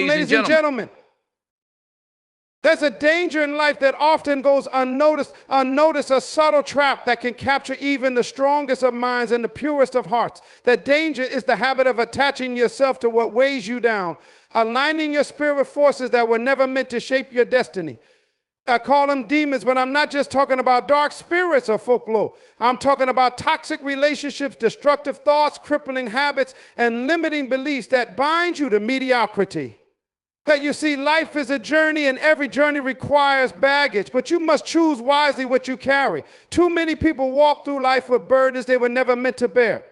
Ladies and gentlemen, there's a danger in life that often goes unnoticed, a subtle trap that can capture even the strongest of minds and the purest of hearts. That danger is the habit of attaching yourself to what weighs you down, aligning your spirit with forces that were never meant to shape your destiny. I call them demons, but I'm not just talking about dark spirits or folklore. I'm talking about toxic relationships, destructive thoughts, crippling habits, and limiting beliefs that bind you to mediocrity. That you see, life is a journey, and every journey requires baggage, but you must choose wisely what you carry. Too many people walk through life with burdens they were never meant to bear.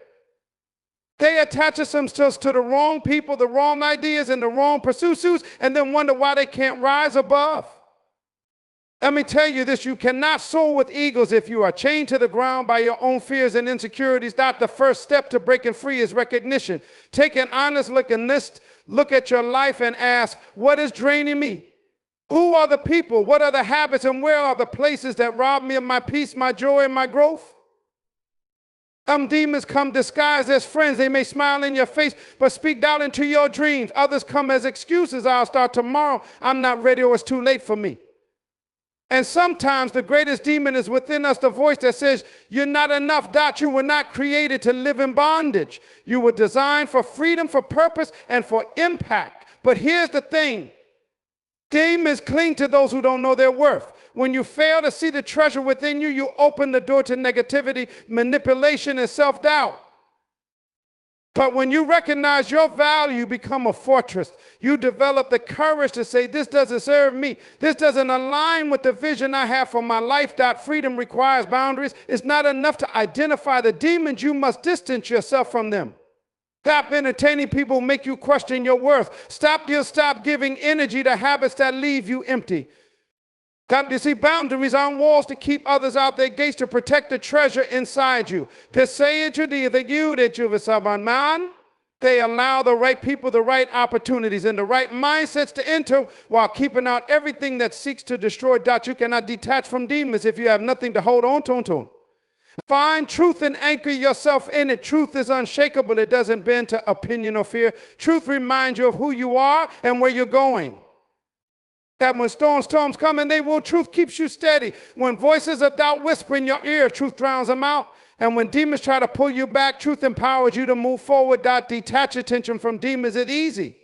They attach themselves to the wrong people, the wrong ideas, and the wrong pursuits, and then wonder why they can't rise above. Let me tell you this, you cannot soar with eagles if you are chained to the ground by your own fears and insecurities. Not the first step to breaking free is recognition. Take an honest look at your life and ask, what is draining me? Who are the people? What are the habits? And where are the places that rob me of my peace, my joy, and my growth? Some demons come disguised as friends. They may smile in your face, but speak doubt into your dreams. Others come as excuses. I'll start tomorrow. I'm not ready, or it's too late for me. And sometimes the greatest demon is within us, the voice that says, you're not enough, Dot. You were not created to live in bondage. You were designed for freedom, for purpose, and for impact. But here's the thing. Demons cling to those who don't know their worth. When you fail to see the treasure within you, you open the door to negativity, manipulation, and self-doubt. But when you recognize your value, you become a fortress. You develop the courage to say, this doesn't serve me. This doesn't align with the vision I have for my life. Freedom requires boundaries. It's not enough to identify the demons. You must distance yourself from them. Stop entertaining people who make you question your worth. Stop giving energy to habits that leave you empty. You see, boundaries aren't walls to keep others out. They're gates to protect the treasure inside you. They allow the right people, the right opportunities, and the right mindsets to enter while keeping out everything that seeks to destroy. You cannot detach from demons if you have nothing to hold on to. Find truth and anchor yourself in it. Truth is unshakable. It doesn't bend to opinion or fear. Truth reminds you of who you are and where you're going. That when storms come and they will, truth keeps you steady. When voices of doubt whisper in your ear, truth drowns them out. And when demons try to pull you back, truth empowers you to move forward. Detach attention from demons. It's easy.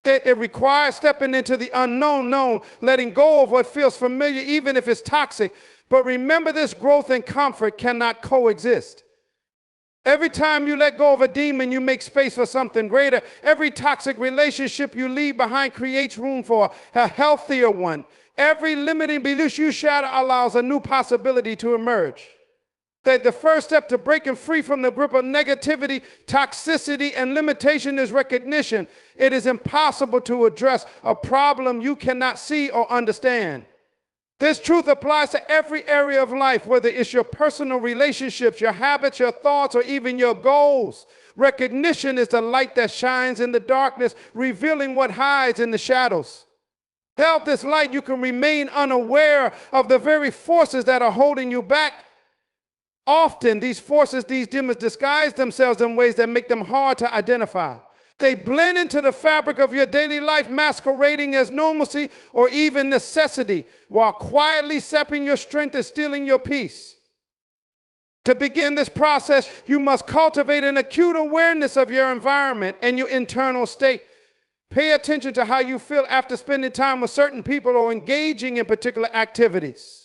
It requires stepping into the unknown, letting go of what feels familiar, even if it's toxic. But remember this, growth and comfort cannot coexist. Every time you let go of a demon, you make space for something greater. Every toxic relationship you leave behind creates room for a healthier one. Every limiting belief you shatter allows a new possibility to emerge. That the first step to breaking free from the grip of negativity, toxicity, and limitation is recognition. It is impossible to address a problem you cannot see or understand. This truth applies to every area of life, whether it's your personal relationships, your habits, your thoughts, or even your goals. Recognition is the light that shines in the darkness, revealing what hides in the shadows. Without this light, you can remain unaware of the very forces that are holding you back. Often, these forces, these demons, disguise themselves in ways that make them hard to identify. They blend into the fabric of your daily life, masquerading as normalcy or even necessity, while quietly sapping your strength and stealing your peace. To begin this process, you must cultivate an acute awareness of your environment and your internal state. Pay attention to how you feel after spending time with certain people or engaging in particular activities.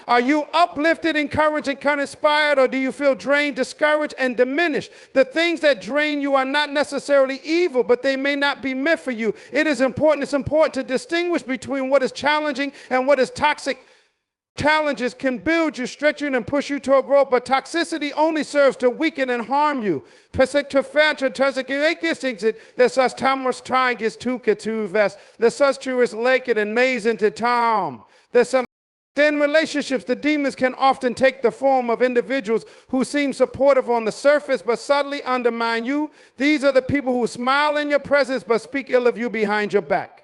Are you uplifted, encouraged, and inspired, or do you feel drained, discouraged, and diminished? The things that drain you are not necessarily evil, but they may not be meant for you. It's important to distinguish between what is challenging and what is toxic. Challenges can build you, stretch you, and push you toward growth, but toxicity only serves to weaken and harm you. In relationships, the demons can often take the form of individuals who seem supportive on the surface but subtly undermine you. These are the people who smile in your presence but speak ill of you behind your back.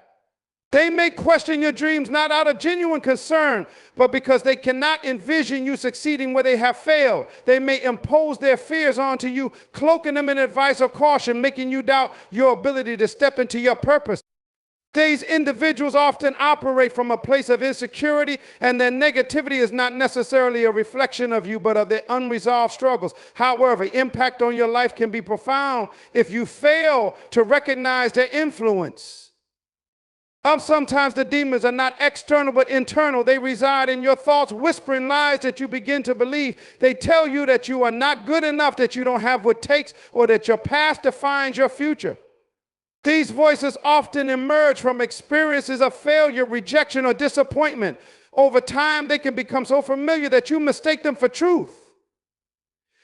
They may question your dreams not out of genuine concern, but because they cannot envision you succeeding where they have failed. They may impose their fears onto you, cloaking them in advice or caution, making you doubt your ability to step into your purpose. These individuals often operate from a place of insecurity, and their negativity is not necessarily a reflection of you, but of their unresolved struggles. However, impact on your life can be profound if you fail to recognize their influence. Sometimes the demons are not external but internal. They reside in your thoughts, whispering lies that you begin to believe. They tell you that you are not good enough, that you don't have what it takes, or that your past defines your future. These voices often emerge from experiences of failure, rejection, or disappointment. Over time, they can become so familiar that you mistake them for truth.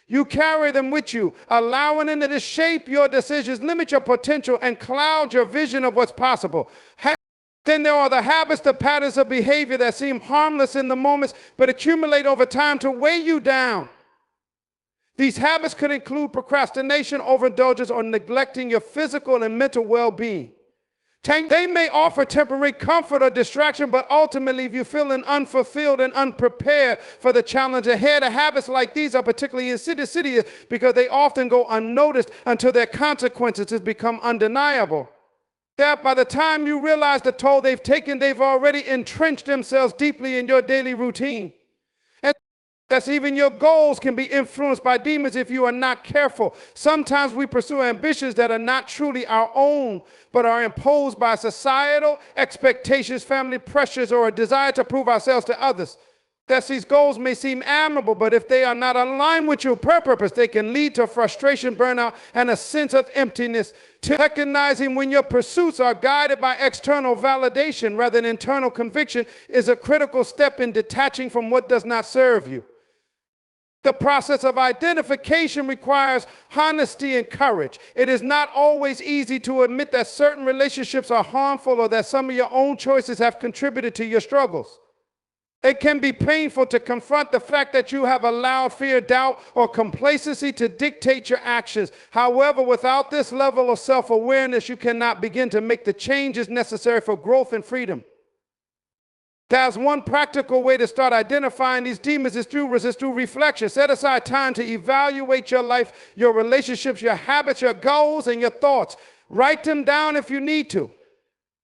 You carry them with you, allowing them to shape your decisions, limit your potential, and cloud your vision of what's possible. Then there are the habits, the patterns of behavior that seem harmless in the moments, but accumulate over time to weigh you down. These habits could include procrastination, overindulgence, or neglecting your physical and mental well-being. They may offer temporary comfort or distraction, but ultimately, if you're feeling unfulfilled and unprepared for the challenge ahead, habits like these are particularly insidious because they often go unnoticed until their consequences has become undeniable. That by the time you realize the toll they've taken, they've already entrenched themselves deeply in your daily routine. That's even your goals can be influenced by demons if you are not careful. Sometimes we pursue ambitions that are not truly our own, but are imposed by societal expectations, family pressures, or a desire to prove ourselves to others. These goals may seem admirable, but if they are not aligned with your purpose, they can lead to frustration, burnout, and a sense of emptiness. Recognizing when your pursuits are guided by external validation rather than internal conviction is a critical step in detaching from what does not serve you. The process of identification requires honesty and courage. It is not always easy to admit that certain relationships are harmful or that some of your own choices have contributed to your struggles. It can be painful to confront the fact that you have allowed fear, doubt, or complacency to dictate your actions. However, without this level of self-awareness, you cannot begin to make the changes necessary for growth and freedom. There's one practical way to start identifying these demons is through reflection. Set aside time to evaluate your life, your relationships, your habits, your goals, and your thoughts. Write them down if you need to.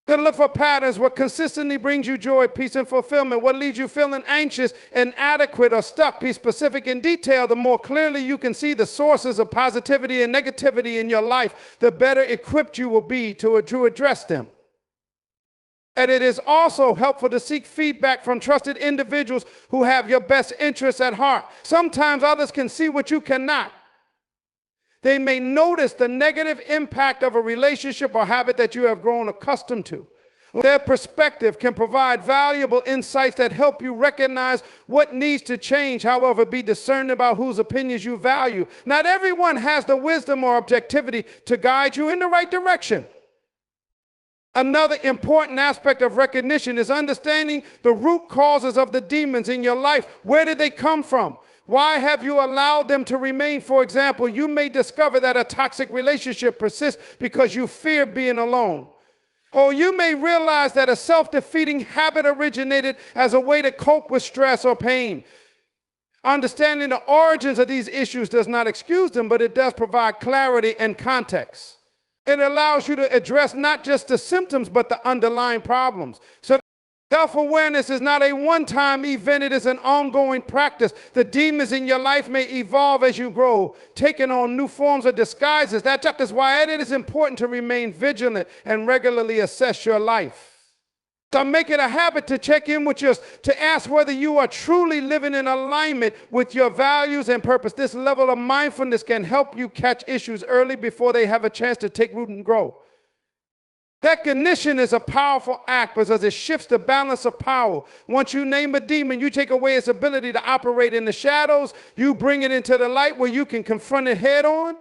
Then look for patterns. What consistently brings you joy, peace, and fulfillment. What leaves you feeling anxious, inadequate, or stuck. Be specific in detail. The more clearly you can see the sources of positivity and negativity in your life, the better equipped you will be to address them. And it is also helpful to seek feedback from trusted individuals who have your best interests at heart. Sometimes others can see what you cannot. They may notice the negative impact of a relationship or habit that you have grown accustomed to. Their perspective can provide valuable insights that help you recognize what needs to change. However, be discerning about whose opinions you value. Not everyone has the wisdom or objectivity to guide you in the right direction. Another important aspect of recognition is understanding the root causes of the demons in your life. Where did they come from? Why have you allowed them to remain? For example, you may discover that a toxic relationship persists because you fear being alone. Or you may realize that a self-defeating habit originated as a way to cope with stress or pain. Understanding the origins of these issues does not excuse them, but it does provide clarity and context. It allows you to address not just the symptoms, but the underlying problems. So self-awareness is not a one-time event. It is an ongoing practice. The demons in your life may evolve as you grow, taking on new forms or disguises. That is why it is important to remain vigilant and regularly assess your life. So make it a habit to check in with to ask whether you are truly living in alignment with your values and purpose. This level of mindfulness can help you catch issues early before they have a chance to take root and grow. Recognition is a powerful act because it shifts the balance of power. Once you name a demon, you take away its ability to operate in the shadows. You bring it into the light where you can confront it head on.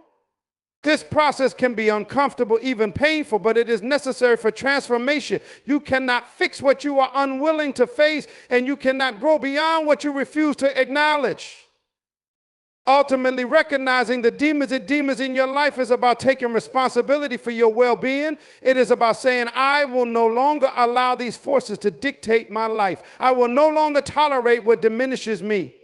This process can be uncomfortable, even painful, but it is necessary for transformation. You cannot fix what you are unwilling to face, and you cannot grow beyond what you refuse to acknowledge. Ultimately, recognizing the demons in your life is about taking responsibility for your well-being. It is about saying, I will no longer allow these forces to dictate my life. I will no longer tolerate what diminishes me.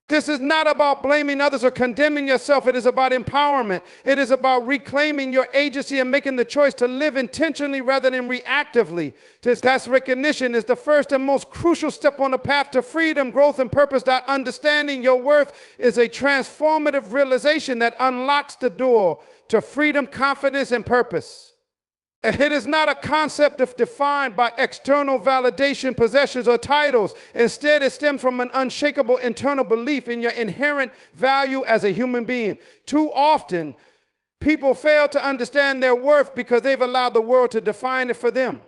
This is not about blaming others or condemning yourself. It is about empowerment. It is about reclaiming your agency and making the choice to live intentionally rather than reactively. That recognition is the first and most crucial step on the path to freedom, growth, and purpose. That understanding your worth is a transformative realization that unlocks the door to freedom, confidence, and purpose. It is not a concept defined by external validation, possessions, or titles. Instead, it stems from an unshakable internal belief in your inherent value as a human being. Too often, people fail to understand their worth because they've allowed the world to define it for them.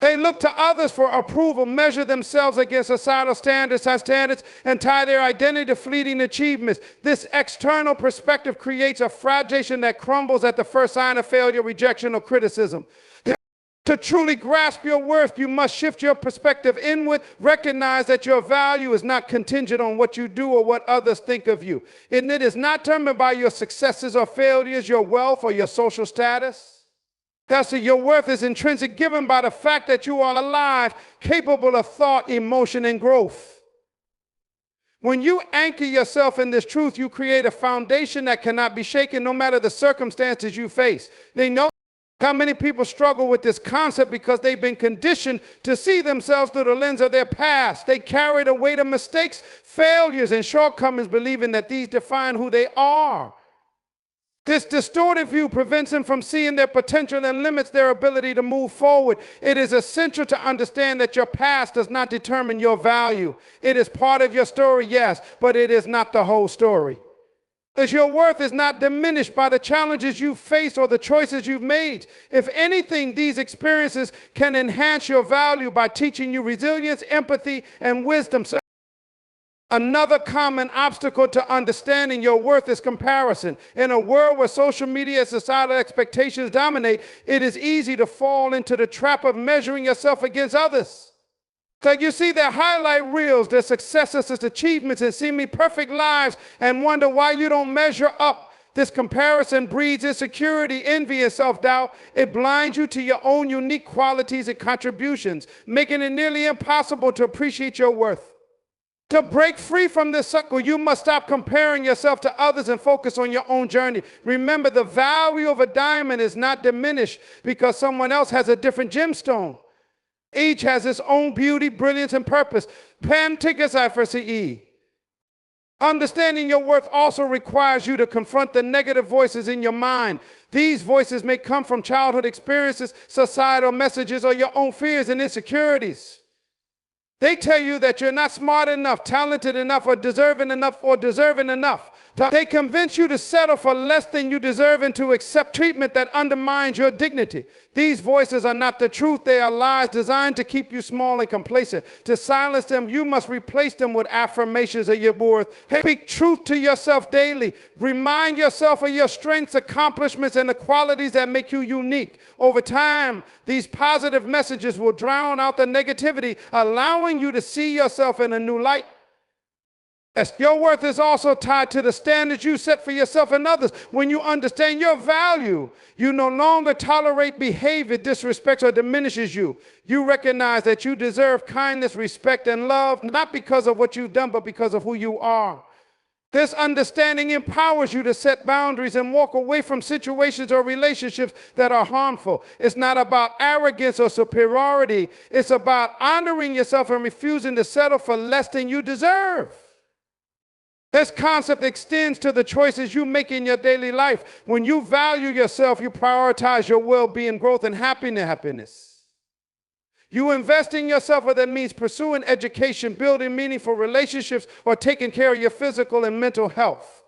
They look to others for approval, measure themselves against societal standards, and tie their identity to fleeting achievements. This external perspective creates a foundation that crumbles at the first sign of failure, rejection, or criticism. To truly grasp your worth, you must shift your perspective inward, recognize that your value is not contingent on what you do or what others think of you. And it is not determined by your successes or failures, your wealth, or your social status. Your worth is intrinsic, given by the fact that you are alive, capable of thought, emotion, and growth. When you anchor yourself in this truth, you create a foundation that cannot be shaken no matter the circumstances you face. They know how many people struggle with this concept because they've been conditioned to see themselves through the lens of their past. They carry the weight of mistakes, failures, and shortcomings, believing that these define who they are. This distorted view prevents them from seeing their potential and limits their ability to move forward. It is essential to understand that your past does not determine your value. It is part of your story, yes, but it is not the whole story. As your worth is not diminished by the challenges you face or the choices you've made. If anything, these experiences can enhance your value by teaching you resilience, empathy, and wisdom. Another common obstacle to understanding your worth is comparison. In a world where social media and societal expectations dominate, it is easy to fall into the trap of measuring yourself against others. So you see their highlight reels, their successes, their achievements, and seemingly perfect lives, and wonder why you don't measure up. This comparison breeds insecurity, envy, and self-doubt. It blinds you to your own unique qualities and contributions, making it nearly impossible to appreciate your worth. To break free from this cycle, you must stop comparing yourself to others and focus on your own journey. Remember, the value of a diamond is not diminished because someone else has a different gemstone. Each has its own beauty, brilliance, and purpose. Pen, take aside for CE. Understanding your worth also requires you to confront the negative voices in your mind. These voices may come from childhood experiences, societal messages, or your own fears and insecurities. They tell you that you're not smart enough, talented enough, or deserving enough. They convince you to settle for less than you deserve and to accept treatment that undermines your dignity. These voices are not the truth. They are lies designed to keep you small and complacent. To silence them, you must replace them with affirmations of your worth. Speak truth to yourself daily. Remind yourself of your strengths, accomplishments, and the qualities that make you unique. Over time, these positive messages will drown out the negativity, allowing you to see yourself in a new light. Yes, your worth is also tied to the standards you set for yourself and others. When you understand your value, you no longer tolerate behavior, disrespects, or diminishes you. You recognize that you deserve kindness, respect, and love, not because of what you've done, but because of who you are. This understanding empowers you to set boundaries and walk away from situations or relationships that are harmful. It's not about arrogance or superiority. It's about honoring yourself and refusing to settle for less than you deserve. This concept extends to the choices you make in your daily life. When you value yourself, you prioritize your well-being, growth, and happiness. You invest in yourself, whether that means pursuing education, building meaningful relationships, or taking care of your physical and mental health.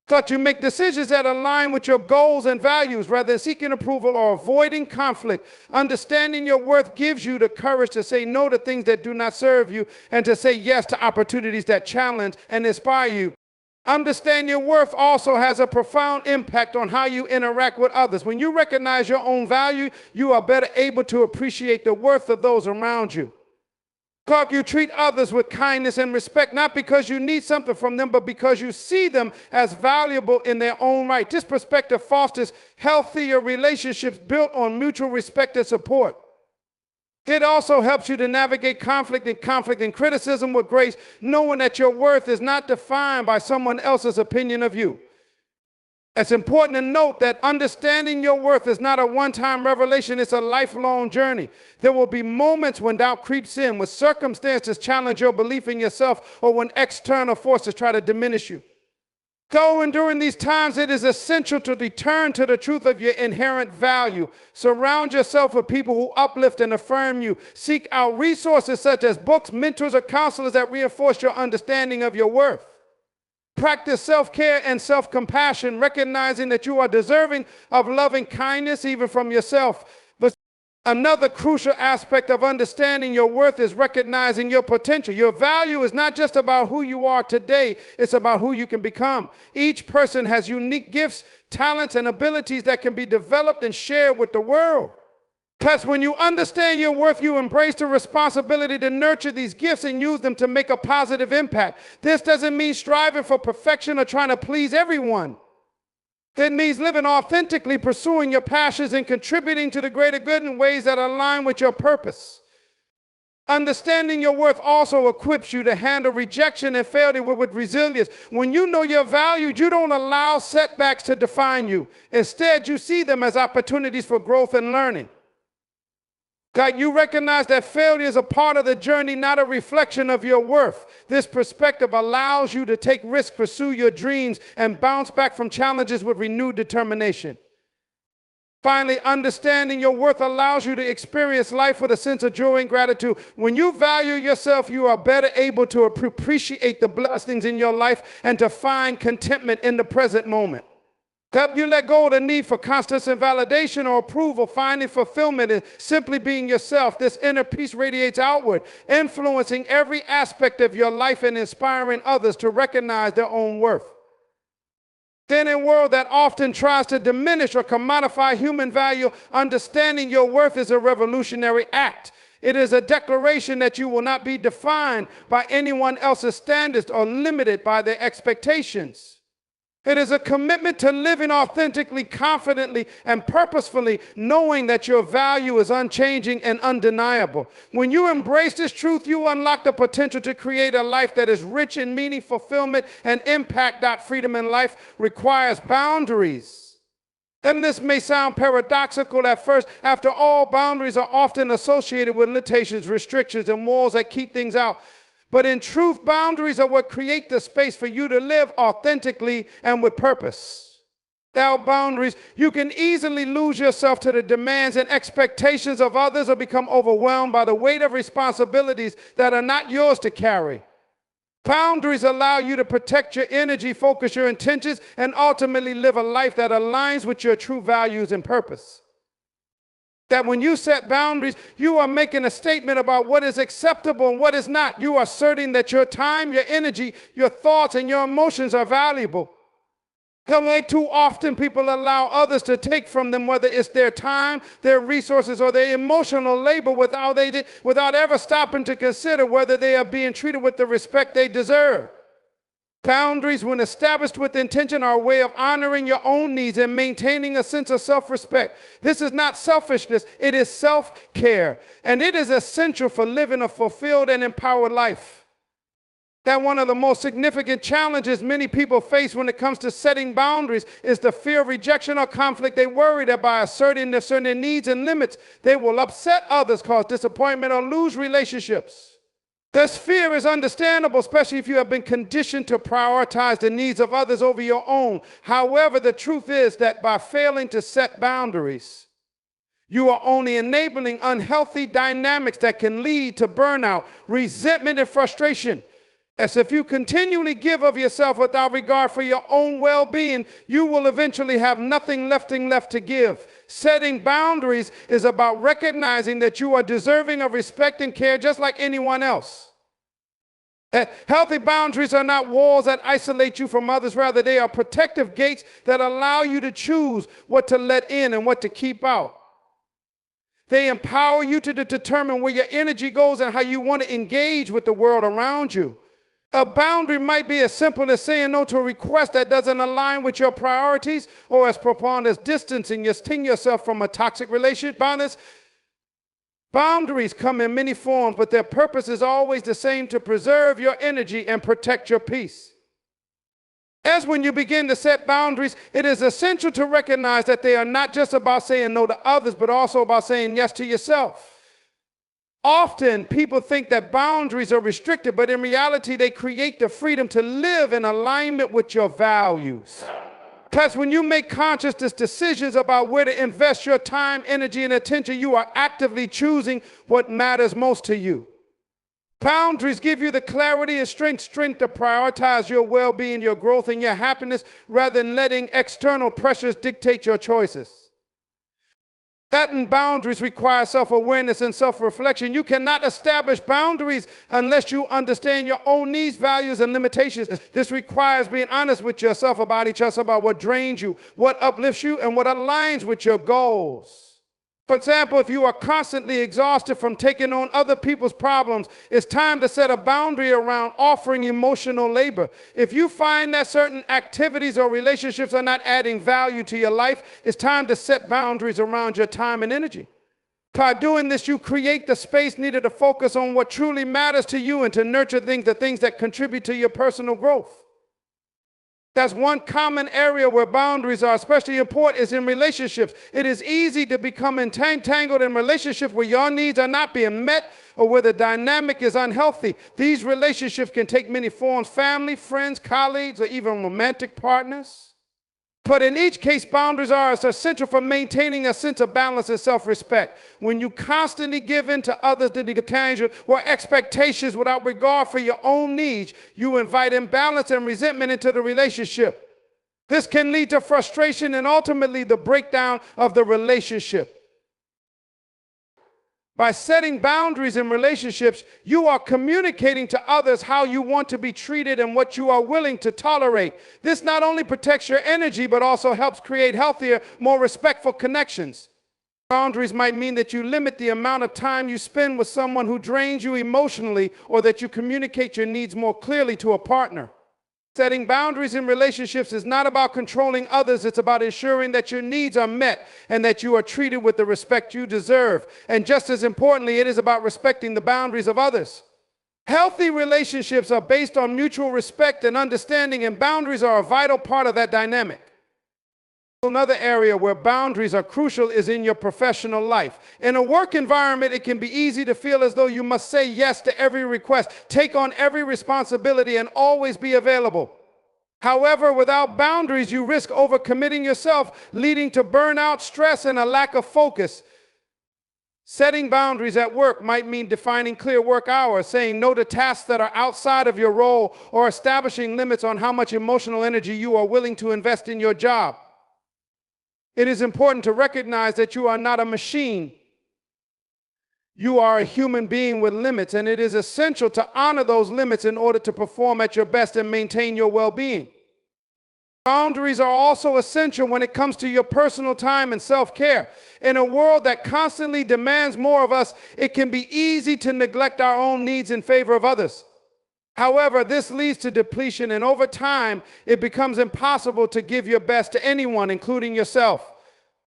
But you make decisions that align with your goals and values rather than seeking approval or avoiding conflict. Understanding your worth gives you the courage to say no to things that do not serve you and to say yes to opportunities that challenge and inspire you. Understanding your worth also has a profound impact on how you interact with others. When you recognize your own value, you are better able to appreciate the worth of those around you. You treat others with kindness and respect, not because you need something from them, but because you see them as valuable in their own right. This perspective fosters healthier relationships built on mutual respect and support. It also helps you to navigate conflict and criticism with grace, knowing that your worth is not defined by someone else's opinion of you. It's important to note that understanding your worth is not a one-time revelation, it's a lifelong journey. There will be moments when doubt creeps in, when circumstances challenge your belief in yourself, or when external forces try to diminish you. Though and during these times, it is essential to return to the truth of your inherent value. Surround yourself with people who uplift and affirm you. Seek out resources such as books, mentors, or counselors that reinforce your understanding of your worth. Practice self-care and self-compassion, recognizing that you are deserving of loving kindness even from yourself. But another crucial aspect of understanding your worth is recognizing your potential. Your value is not just about who you are today, it's about who you can become. Each person has unique gifts, talents, and abilities that can be developed and shared with the world. Because when you understand your worth, you embrace the responsibility to nurture these gifts and use them to make a positive impact. This doesn't mean striving for perfection or trying to please everyone. It means living authentically, pursuing your passions, and contributing to the greater good in ways that align with your purpose. Understanding your worth also equips you to handle rejection and failure with resilience. When you know your value, you don't allow setbacks to define you. Instead, you see them as opportunities for growth and learning. God, you recognize that failure is a part of the journey, not a reflection of your worth. This perspective allows you to take risks, pursue your dreams, and bounce back from challenges with renewed determination. Finally, understanding your worth allows you to experience life with a sense of joy and gratitude. When you value yourself, you are better able to appreciate the blessings in your life and to find contentment in the present moment. Help you let go of the need for constant validation or approval, finding fulfillment in simply being yourself. This inner peace radiates outward, influencing every aspect of your life and inspiring others to recognize their own worth. In a world that often tries to diminish or commodify human value, understanding your worth is a revolutionary act. It is a declaration that you will not be defined by anyone else's standards or limited by their expectations. It is a commitment to living authentically, confidently, and purposefully, knowing that your value is unchanging and undeniable. When you embrace this truth, you unlock the potential to create a life that is rich in meaning, fulfillment, and impact. Freedom in life requires boundaries. And this may sound paradoxical at first. After all, boundaries are often associated with limitations, restrictions, and walls that keep things out. But in truth, boundaries are what create the space for you to live authentically and with purpose. Without boundaries, you can easily lose yourself to the demands and expectations of others or become overwhelmed by the weight of responsibilities that are not yours to carry. Boundaries allow you to protect your energy, focus your intentions, and ultimately live a life that aligns with your true values and purpose. That when you set boundaries, you are making a statement about what is acceptable and what is not. You are asserting that your time, your energy, your thoughts, and your emotions are valuable. Too often people allow others to take from them, whether it's their time, their resources, or their emotional labor without ever stopping to consider whether they are being treated with the respect they deserve. Boundaries, when established with intention, are a way of honoring your own needs and maintaining a sense of self-respect. This is not selfishness, it is self-care. And it is essential for living a fulfilled and empowered life. That one of the most significant challenges many people face when it comes to setting boundaries is the fear of rejection or conflict. They worry that by asserting their certain needs and limits, they will upset others, cause disappointment, or lose relationships. This fear is understandable, especially if you have been conditioned to prioritize the needs of others over your own. However, the truth is that by failing to set boundaries, you are only enabling unhealthy dynamics that can lead to burnout, resentment, and frustration. As if you continually give of yourself without regard for your own well-being, you will eventually have nothing left to give. Setting boundaries is about recognizing that you are deserving of respect and care just like anyone else. Healthy boundaries are not walls that isolate you from others. Rather, they are protective gates that allow you to choose what to let in and what to keep out. They empower you to determine where your energy goes and how you want to engage with the world around you. A boundary might be as simple as saying no to a request that doesn't align with your priorities, or as profound as distancing yourself from a toxic relationship. Boundaries come in many forms, but their purpose is always the same: to preserve your energy and protect your peace. As when you begin to set boundaries, it is essential to recognize that they are not just about saying no to others, but also about saying yes to yourself. Often, people think that boundaries are restricted, but in reality, they create the freedom to live in alignment with your values. Because when you make conscious decisions about where to invest your time, energy, and attention, you are actively choosing what matters most to you. Boundaries give you the clarity and strength to prioritize your well-being, your growth, and your happiness rather than letting external pressures dictate your choices. Setting boundaries requires self-awareness and self-reflection. You cannot establish boundaries unless you understand your own needs, values, and limitations. This requires being honest with yourself about each other, about what drains you, what uplifts you, and what aligns with your goals. For example, if you are constantly exhausted from taking on other people's problems, it's time to set a boundary around offering emotional labor. If you find that certain activities or relationships are not adding value to your life, it's time to set boundaries around your time and energy. By doing this, you create the space needed to focus on what truly matters to you and to nurture the things that contribute to your personal growth. That's one common area where boundaries are especially important, is in relationships. It is easy to become entangled in relationships where your needs are not being met or where the dynamic is unhealthy. These relationships can take many forms: family, friends, colleagues, or even romantic partners. But in each case, boundaries are essential for maintaining a sense of balance and self-respect. When you constantly give in to others' detachment or expectations without regard for your own needs, you invite imbalance and resentment into the relationship. This can lead to frustration and ultimately the breakdown of the relationship. By setting boundaries in relationships, you are communicating to others how you want to be treated and what you are willing to tolerate. This not only protects your energy, but also helps create healthier, more respectful connections. Boundaries might mean that you limit the amount of time you spend with someone who drains you emotionally, or that you communicate your needs more clearly to a partner. Setting boundaries in relationships is not about controlling others. It's about ensuring that your needs are met and that you are treated with the respect you deserve. And just as importantly, it is about respecting the boundaries of others. Healthy relationships are based on mutual respect and understanding, and boundaries are a vital part of that dynamic. Another area where boundaries are crucial is in your professional life. In a work environment, it can be easy to feel as though you must say yes to every request, take on every responsibility, and always be available. However, without boundaries, you risk overcommitting yourself, leading to burnout, stress, and a lack of focus. Setting boundaries at work might mean defining clear work hours, saying no to tasks that are outside of your role, or establishing limits on how much emotional energy you are willing to invest in your job. It is important to recognize that you are not a machine. You are a human being with limits, and it is essential to honor those limits in order to perform at your best and maintain your well-being. Boundaries are also essential when it comes to your personal time and self-care. In a world that constantly demands more of us, it can be easy to neglect our own needs in favor of others. However, this leads to depletion, and over time, it becomes impossible to give your best to anyone, including yourself.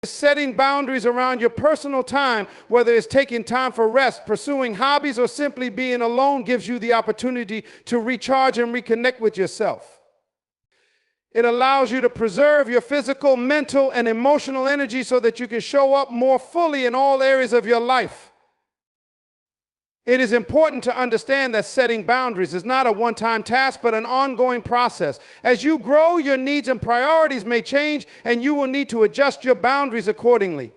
Setting boundaries around your personal time, whether it's taking time for rest, pursuing hobbies, or simply being alone, gives you the opportunity to recharge and reconnect with yourself. It allows you to preserve your physical, mental, and emotional energy so that you can show up more fully in all areas of your life. It is important to understand that setting boundaries is not a one-time task, but an ongoing process. As you grow, your needs and priorities may change, and you will need to adjust your boundaries accordingly.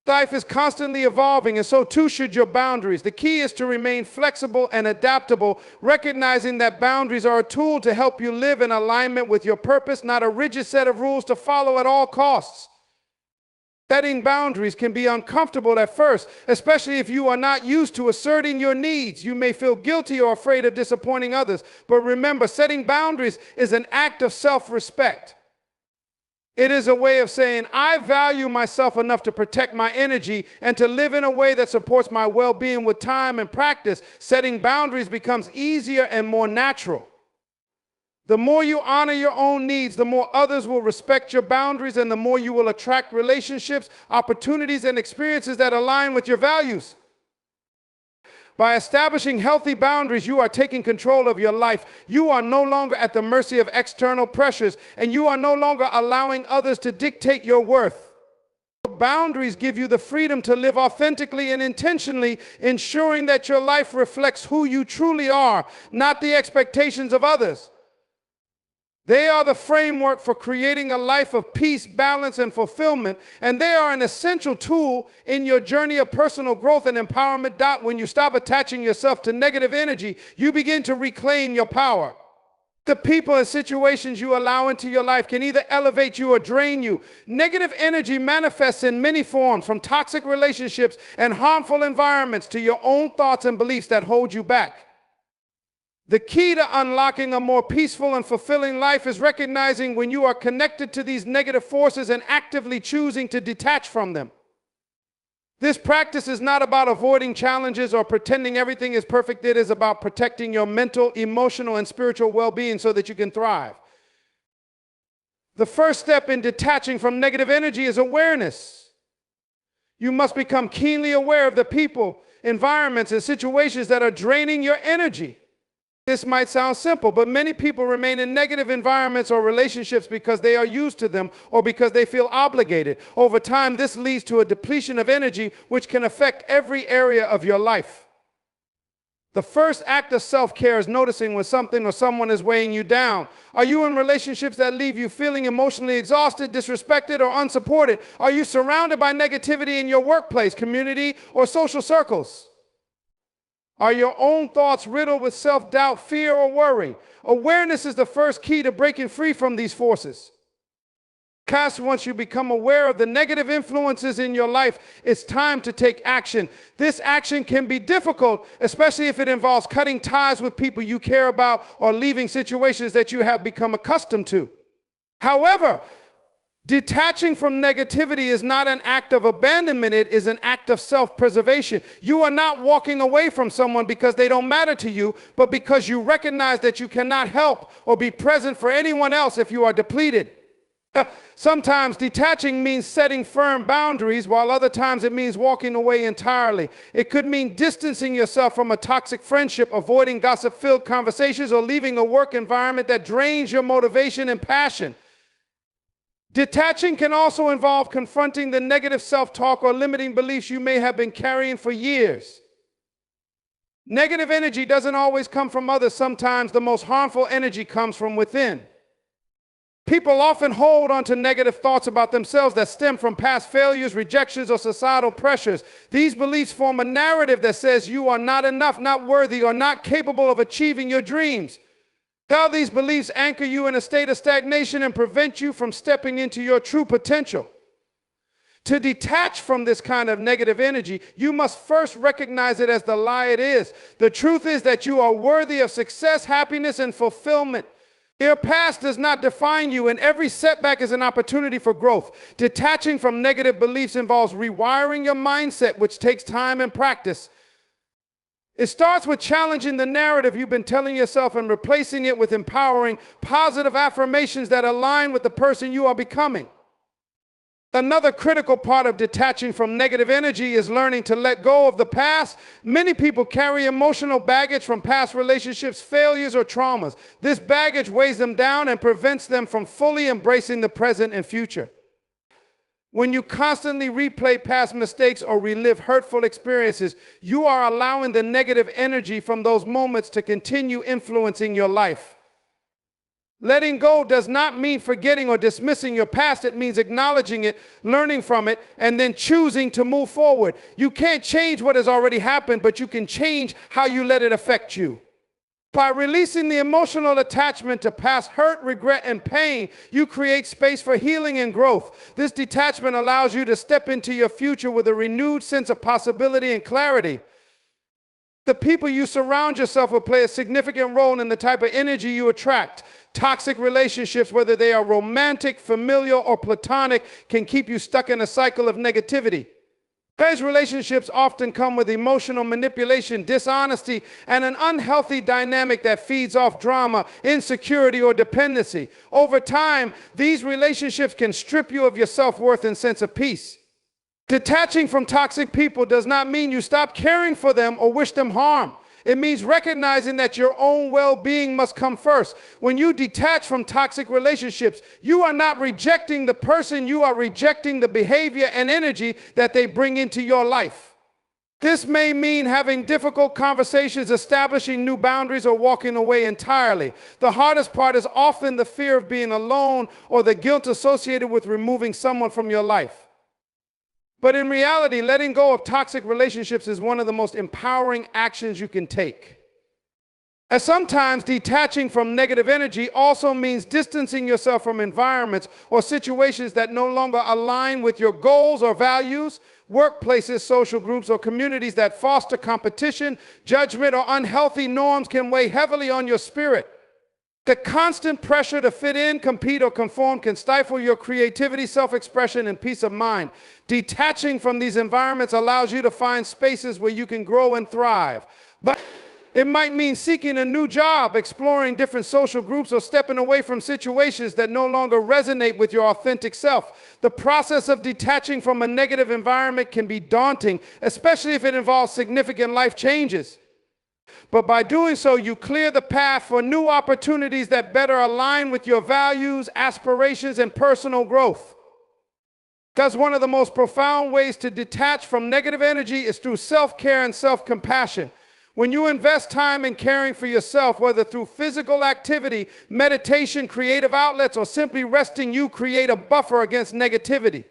Life is constantly evolving, and so too should your boundaries. The key is to remain flexible and adaptable, recognizing that boundaries are a tool to help you live in alignment with your purpose, not a rigid set of rules to follow at all costs. Setting boundaries can be uncomfortable at first, especially if you are not used to asserting your needs. You may feel guilty or afraid of disappointing others. But remember, setting boundaries is an act of self-respect. It is a way of saying, I value myself enough to protect my energy and to live in a way that supports my well-being. With time and practice, setting boundaries becomes easier and more natural. The more you honor your own needs, the more others will respect your boundaries, and the more you will attract relationships, opportunities, and experiences that align with your values. By establishing healthy boundaries, you are taking control of your life. You are no longer at the mercy of external pressures, and you are no longer allowing others to dictate your worth. Boundaries give you the freedom to live authentically and intentionally, ensuring that your life reflects who you truly are, not the expectations of others. They are the framework for creating a life of peace, balance, and fulfillment, and they are an essential tool in your journey of personal growth and empowerment. When you stop attaching yourself to negative energy, you begin to reclaim your power. The people and situations you allow into your life can either elevate you or drain you. Negative energy manifests in many forms, from toxic relationships and harmful environments to your own thoughts and beliefs that hold you back. The key to unlocking a more peaceful and fulfilling life is recognizing when you are connected to these negative forces and actively choosing to detach from them. This practice is not about avoiding challenges or pretending everything is perfect. It is about protecting your mental, emotional, and spiritual well-being so that you can thrive. The first step in detaching from negative energy is awareness. You must become keenly aware of the people, environments, and situations that are draining your energy. This might sound simple, but many people remain in negative environments or relationships because they are used to them or because they feel obligated. Over time, this leads to a depletion of energy, which can affect every area of your life. The first act of self-care is noticing when something or someone is weighing you down. Are you in relationships that leave you feeling emotionally exhausted, disrespected, or unsupported? Are you surrounded by negativity in your workplace, community, or social circles? Are your own thoughts riddled with self-doubt, fear, or worry? Awareness is the first key to breaking free from these forces. Once you become aware of the negative influences in your life, it's time to take action. This action can be difficult, especially if it involves cutting ties with people you care about or leaving situations that you have become accustomed to. However, detaching from negativity is not an act of abandonment, it is an act of self-preservation. You are not walking away from someone because they don't matter to you, but because you recognize that you cannot help or be present for anyone else if you are depleted. Sometimes detaching means setting firm boundaries, while other times it means walking away entirely. It could mean distancing yourself from a toxic friendship, avoiding gossip-filled conversations, or leaving a work environment that drains your motivation and passion. Detaching can also involve confronting the negative self-talk or limiting beliefs you may have been carrying for years. Negative energy doesn't always come from others. Sometimes the most harmful energy comes from within. People often hold on to negative thoughts about themselves that stem from past failures, rejections, or societal pressures. These beliefs form a narrative that says you are not enough, not worthy, or not capable of achieving your dreams. How these beliefs anchor you in a state of stagnation and prevent you from stepping into your true potential. To detach from this kind of negative energy, you must first recognize it as the lie it is. The truth is that you are worthy of success, happiness, and fulfillment. Your past does not define you, and every setback is an opportunity for growth. Detaching from negative beliefs involves rewiring your mindset, which takes time and practice. It starts with challenging the narrative you've been telling yourself and replacing it with empowering, positive affirmations that align with the person you are becoming. Another critical part of detaching from negative energy is learning to let go of the past. Many people carry emotional baggage from past relationships, failures, or traumas. This baggage weighs them down and prevents them from fully embracing the present and future. When you constantly replay past mistakes or relive hurtful experiences, you are allowing the negative energy from those moments to continue influencing your life. Letting go does not mean forgetting or dismissing your past. It means acknowledging it, learning from it, and then choosing to move forward. You can't change what has already happened, but you can change how you let it affect you. By releasing the emotional attachment to past hurt, regret, and pain, you create space for healing and growth. This detachment allows you to step into your future with a renewed sense of possibility and clarity. The people you surround yourself with play a significant role in the type of energy you attract. Toxic relationships, whether they are romantic, familial, or platonic, can keep you stuck in a cycle of negativity. These relationships often come with emotional manipulation, dishonesty, and an unhealthy dynamic that feeds off drama, insecurity, or dependency. Over time, these relationships can strip you of your self-worth and sense of peace. Detaching from toxic people does not mean you stop caring for them or wish them harm. It means recognizing that your own well-being must come first. When you detach from toxic relationships, you are not rejecting the person, you are rejecting the behavior and energy that they bring into your life. This may mean having difficult conversations, establishing new boundaries, or walking away entirely. The hardest part is often the fear of being alone or the guilt associated with removing someone from your life. But in reality, letting go of toxic relationships is one of the most empowering actions you can take. As sometimes detaching from negative energy also means distancing yourself from environments or situations that no longer align with your goals or values. Workplaces, social groups, or communities that foster competition, judgment, or unhealthy norms can weigh heavily on your spirit. The constant pressure to fit in, compete, or conform can stifle your creativity, self-expression, and peace of mind. Detaching from these environments allows you to find spaces where you can grow and thrive. But it might mean seeking a new job, exploring different social groups, or stepping away from situations that no longer resonate with your authentic self. The process of detaching from a negative environment can be daunting, especially if it involves significant life changes. But by doing so, you clear the path for new opportunities that better align with your values, aspirations, and personal growth. Because one of the most profound ways to detach from negative energy is through self-care and self-compassion. When you invest time in caring for yourself, whether through physical activity, meditation, creative outlets, or simply resting, you create a buffer against negativity.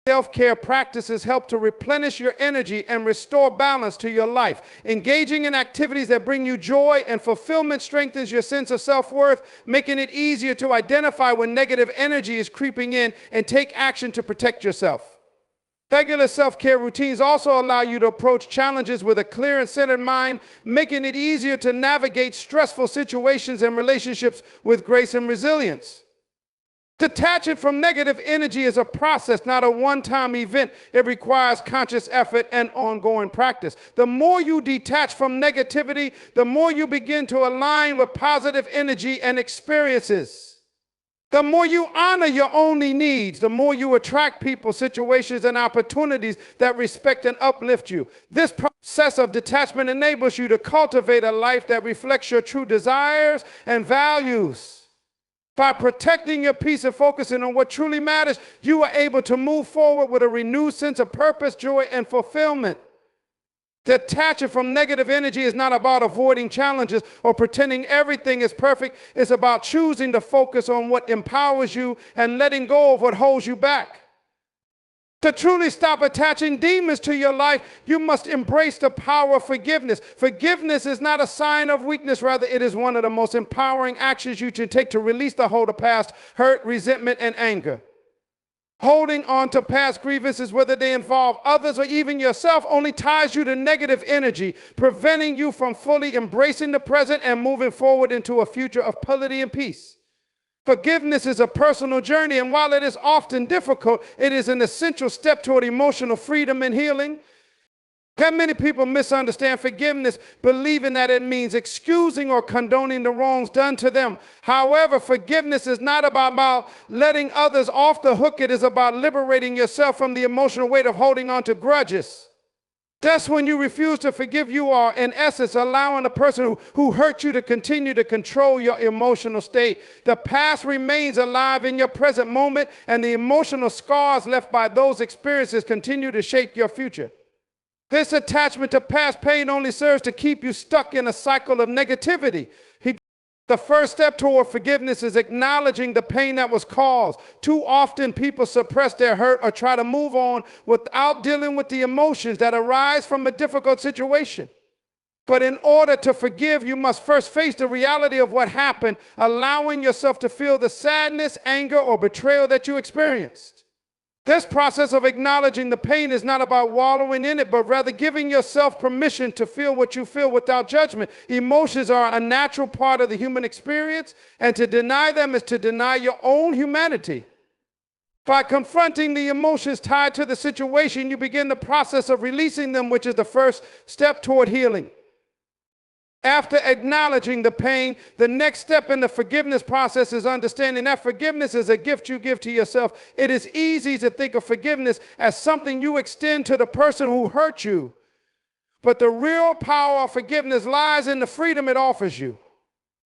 Self-care practices help to replenish your energy and restore balance to your life. Engaging in activities that bring you joy and fulfillment strengthens your sense of self-worth, making it easier to identify when negative energy is creeping in and take action to protect yourself. Regular self-care routines also allow you to approach challenges with a clear and centered mind, making it easier to navigate stressful situations and relationships with grace and resilience. Detaching from negative energy is a process, not a one-time event. It requires conscious effort and ongoing practice. The more you detach from negativity, the more you begin to align with positive energy and experiences. The more you honor your own needs, the more you attract people, situations, and opportunities that respect and uplift you. This process of detachment enables you to cultivate a life that reflects your true desires and values. By protecting your peace and focusing on what truly matters, you are able to move forward with a renewed sense of purpose, joy, and fulfillment. Detaching from negative energy is not about avoiding challenges or pretending everything is perfect. It's about choosing to focus on what empowers you and letting go of what holds you back. To truly stop attaching demons to your life, you must embrace the power of forgiveness. Forgiveness is not a sign of weakness. Rather, it is one of the most empowering actions you can take to release the hold of past hurt, resentment, and anger. Holding on to past grievances, whether they involve others or even yourself, only ties you to negative energy, preventing you from fully embracing the present and moving forward into a future of purity and peace. Forgiveness is a personal journey, and while it is often difficult, it is an essential step toward emotional freedom and healing. How many people misunderstand forgiveness, believing that it means excusing or condoning the wrongs done to them? However, forgiveness is not about letting others off the hook. It is about liberating yourself from the emotional weight of holding on to grudges. That's when you refuse to forgive, you are, in essence, allowing the person who hurt you to continue to control your emotional state. The past remains alive in your present moment, and the emotional scars left by those experiences continue to shape your future. This attachment to past pain only serves to keep you stuck in a cycle of negativity. The first step toward forgiveness is acknowledging the pain that was caused. Too often people suppress their hurt or try to move on without dealing with the emotions that arise from a difficult situation. But in order to forgive, you must first face the reality of what happened, allowing yourself to feel the sadness, anger, or betrayal that you experienced. This process of acknowledging the pain is not about wallowing in it, but rather giving yourself permission to feel what you feel without judgment. Emotions are a natural part of the human experience, and to deny them is to deny your own humanity. By confronting the emotions tied to the situation, you begin the process of releasing them, which is the first step toward healing. After acknowledging the pain, the next step in the forgiveness process is understanding that forgiveness is a gift you give to yourself. It is easy to think of forgiveness as something you extend to the person who hurt you. But the real power of forgiveness lies in the freedom it offers you.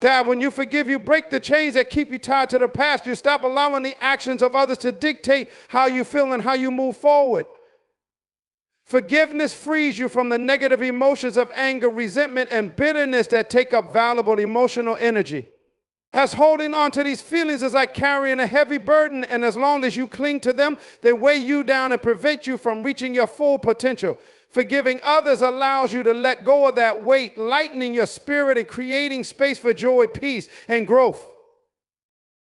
That when you forgive, you break the chains that keep you tied to the past. You stop allowing the actions of others to dictate how you feel and how you move forward. Forgiveness frees you from the negative emotions of anger, resentment, and bitterness that take up valuable emotional energy. As holding on to these feelings is like carrying a heavy burden, and as long as you cling to them, they weigh you down and prevent you from reaching your full potential. Forgiving others allows you to let go of that weight, lightening your spirit and creating space for joy, peace, and growth.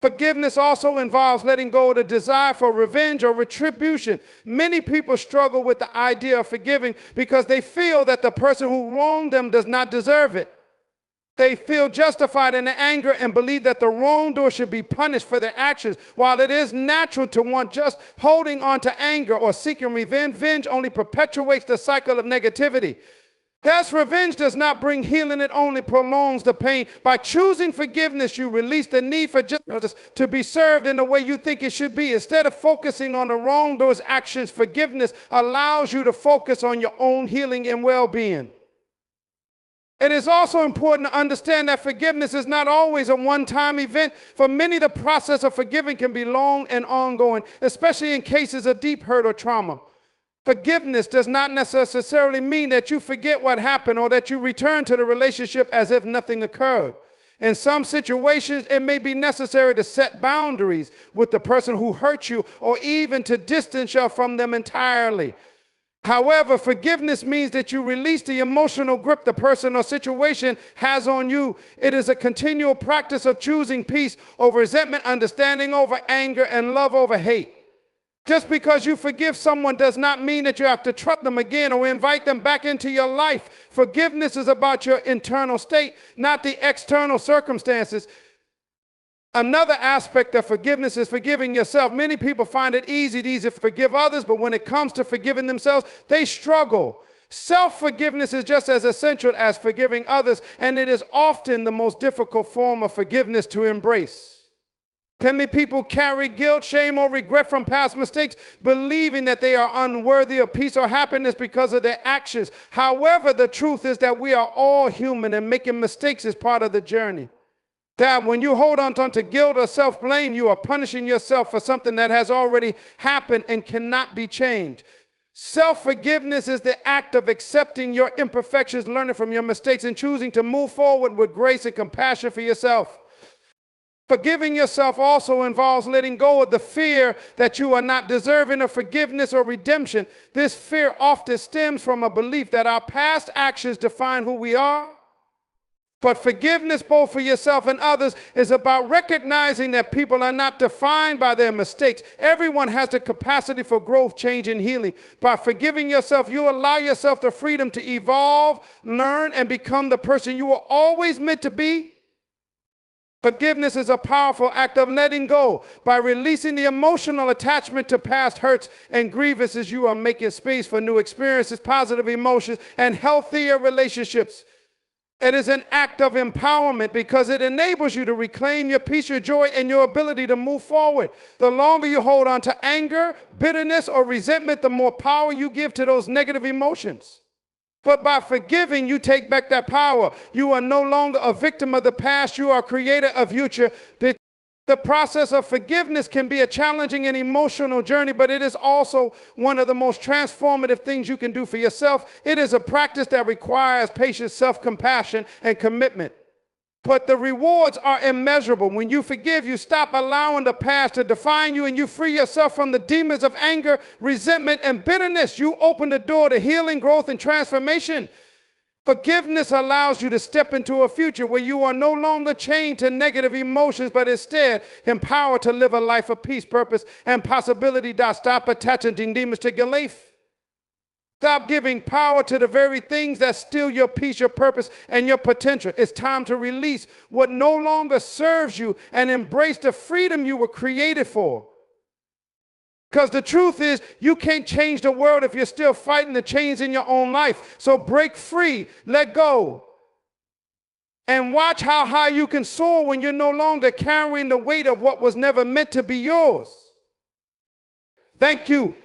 Forgiveness also involves letting go of the desire for revenge or retribution. Many people struggle with the idea of forgiving because they feel that the person who wronged them does not deserve it. They feel justified in their anger and believe that the wrongdoer should be punished for their actions. While it is natural to want just holding on to anger or seeking revenge only perpetuates the cycle of negativity. Thus, revenge does not bring healing, it only prolongs the pain. By choosing forgiveness, you release the need for justice to be served in the way you think it should be. Instead of focusing on the wrongdoer's actions, forgiveness allows you to focus on your own healing and well-being. It is also important to understand that forgiveness is not always a one-time event. For many, the process of forgiving can be long and ongoing, especially in cases of deep hurt or trauma. Forgiveness does not necessarily mean that you forget what happened or that you return to the relationship as if nothing occurred. In some situations, it may be necessary to set boundaries with the person who hurt you or even to distance yourself from them entirely. However, forgiveness means that you release the emotional grip the person or situation has on you. It is a continual practice of choosing peace over resentment, understanding over anger, and love over hate. Just because you forgive someone does not mean that you have to trust them again or invite them back into your life. Forgiveness is about your internal state, not the external circumstances. Another aspect of forgiveness is forgiving yourself. Many people find it easy to forgive others, but when it comes to forgiving themselves, they struggle. Self-forgiveness is just as essential as forgiving others, and it is often the most difficult form of forgiveness to embrace. Many people carry guilt, shame, or regret from past mistakes, believing that they are unworthy of peace or happiness because of their actions. However, the truth is that we are all human, and making mistakes is part of the journey. That when you hold on to guilt or self-blame, you are punishing yourself for something that has already happened and cannot be changed. Self-forgiveness is the act of accepting your imperfections, learning from your mistakes, and choosing to move forward with grace and compassion for yourself. Forgiving yourself also involves letting go of the fear that you are not deserving of forgiveness or redemption. This fear often stems from a belief that our past actions define who we are. But forgiveness, both for yourself and others, is about recognizing that people are not defined by their mistakes. Everyone has the capacity for growth, change, and healing. By forgiving yourself, you allow yourself the freedom to evolve, learn, and become the person you were always meant to be. Forgiveness is a powerful act of letting go. By releasing the emotional attachment to past hurts and grievances, you are making space for new experiences, positive emotions, and healthier relationships. It is an act of empowerment because it enables you to reclaim your peace, your joy, and your ability to move forward. The longer you hold on to anger, bitterness, or resentment, the more power you give to those negative emotions. But by forgiving, you take back that power. You are no longer a victim of the past. You are a creator of future. The process of forgiveness can be a challenging and emotional journey, but it is also one of the most transformative things you can do for yourself. It is a practice that requires patience, self-compassion, and commitment. But the rewards are immeasurable. When you forgive, you stop allowing the past to define you, and you free yourself from the demons of anger, resentment, and bitterness. You open the door to healing, growth, and transformation. Forgiveness allows you to step into a future where you are no longer chained to negative emotions, but instead empowered to live a life of peace, purpose, and possibility. Stop attaching demons to your life. Stop giving power to the very things that steal your peace, your purpose, and your potential. It's time to release what no longer serves you and embrace the freedom you were created for. Because the truth is, you can't change the world if you're still fighting the chains in your own life. So break free, let go. And watch how high you can soar when you're no longer carrying the weight of what was never meant to be yours. Thank you